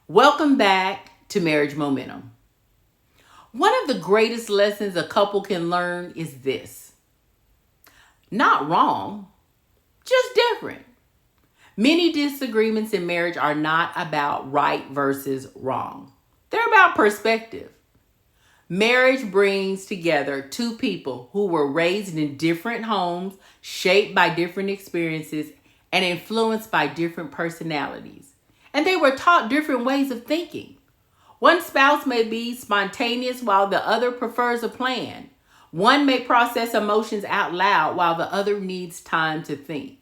Welcome back to Marriage Momentum. One of the greatest lessons a couple can learn is this: not wrong, just different. Many disagreements in marriage are not about right versus wrong, they're about perspective. Marriage brings together two people who were raised in different homes, shaped by different experiences, and influenced by different personalities. And they were taught different ways of thinking. One spouse may be spontaneous while the other prefers a plan. One may process emotions out loud while the other needs time to think.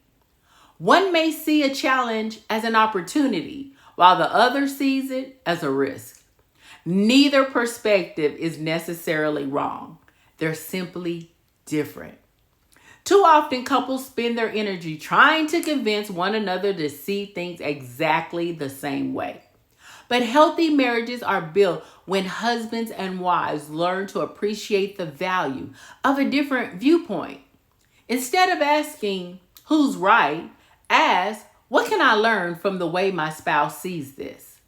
One may see a challenge as an opportunity while the other sees it as a risk. Neither perspective is necessarily wrong. They're simply different. Too often, couples spend their energy trying to convince one another to see things exactly the same way. But healthy marriages are built when husbands and wives learn to appreciate the value of a different viewpoint. Instead of asking, who's right? Ask, what can I learn from the way my spouse sees this?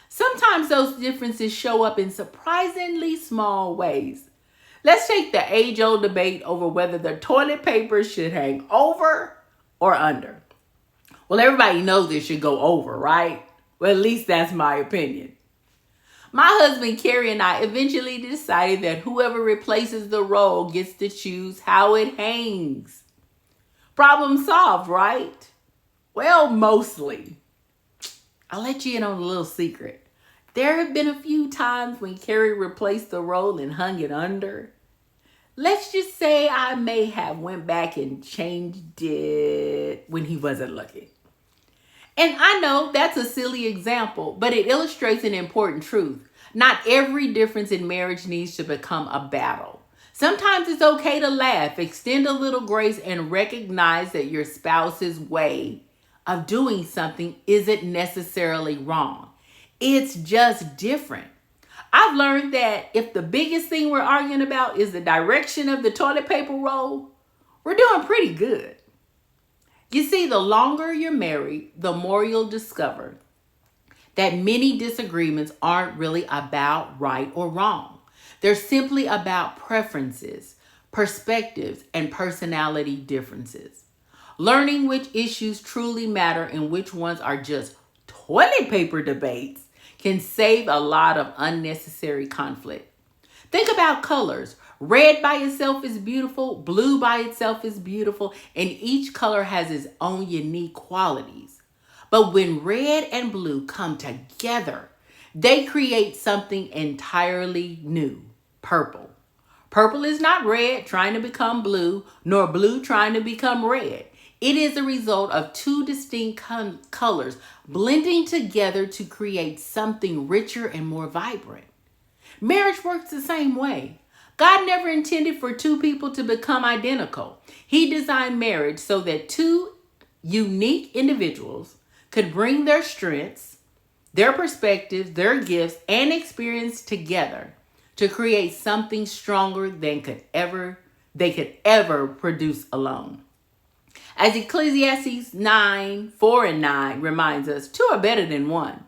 Sometimes those differences show up in surprisingly small ways. Let's take the age old debate over whether the toilet paper should hang over or under. Well, everybody knows it should go over, right? Well, at least that's my opinion. My husband Carrie and I eventually decided that whoever replaces the roll gets to choose how it hangs. Problem solved, right? Well, mostly. I'll let you in on a little secret. There have been a few times when Carrie replaced the roll and hung it under. Let's just say I may have went back and changed it when he wasn't looking. And I know that's a silly example, but it illustrates an important truth. Not every difference in marriage needs to become a battle. Sometimes it's okay to laugh, extend a little grace, and recognize that your spouse's way of doing something isn't necessarily wrong. It's just different. I've learned that if the biggest thing we're arguing about is the direction of the toilet paper roll, we're doing pretty good. You see, the longer you're married, the more you'll discover that many disagreements aren't really about right or wrong. They're simply about preferences, perspectives, and personality differences. Learning which issues truly matter and which ones are just toilet paper debates can save a lot of unnecessary conflict. Think about colors. Red by itself is beautiful, blue by itself is beautiful, and each color has its own unique qualities. But when red and blue come together, they create something entirely new: purple. Purple is not red trying to become blue, nor blue trying to become red. It is a result of two distinct colors blending together to create something richer and more vibrant. Marriage works the same way. God never intended for two people to become identical. He designed marriage so that two unique individuals could bring their strengths, their perspectives, their gifts, and experience together to create something stronger than they could ever produce alone. As Ecclesiastes 9:4 and 9 reminds us, two are better than one.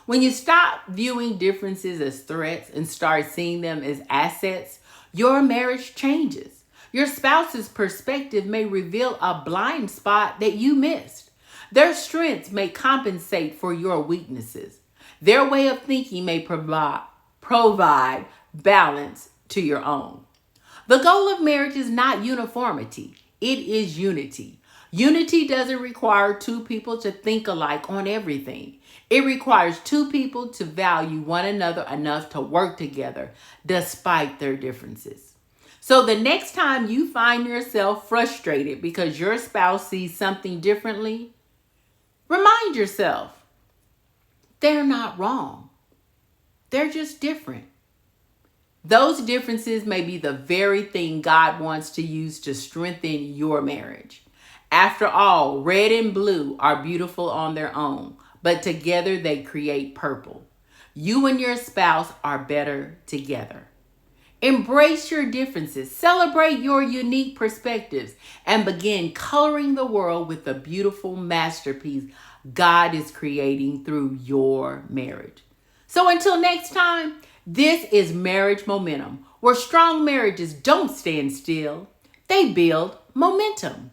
When you stop viewing differences as threats and start seeing them as assets, your marriage changes. Your spouse's perspective may reveal a blind spot that you missed. Their strengths may compensate for your weaknesses. Their way of thinking may provide balance to your own. The goal of marriage is not uniformity, it is unity. Unity doesn't require two people to think alike on everything. It requires two people to value one another enough to work together despite their differences. So the next time you find yourself frustrated because your spouse sees something differently, remind yourself they're not wrong. They're just different. Those differences may be the very thing God wants to use to strengthen your marriage. After all, red and blue are beautiful on their own, but together they create purple. You and your spouse are better together. Embrace your differences, celebrate your unique perspectives, and begin coloring the world with the beautiful masterpiece God is creating through your marriage. So until next time, this is Marriage Momentum, where strong marriages don't stand still, they build momentum.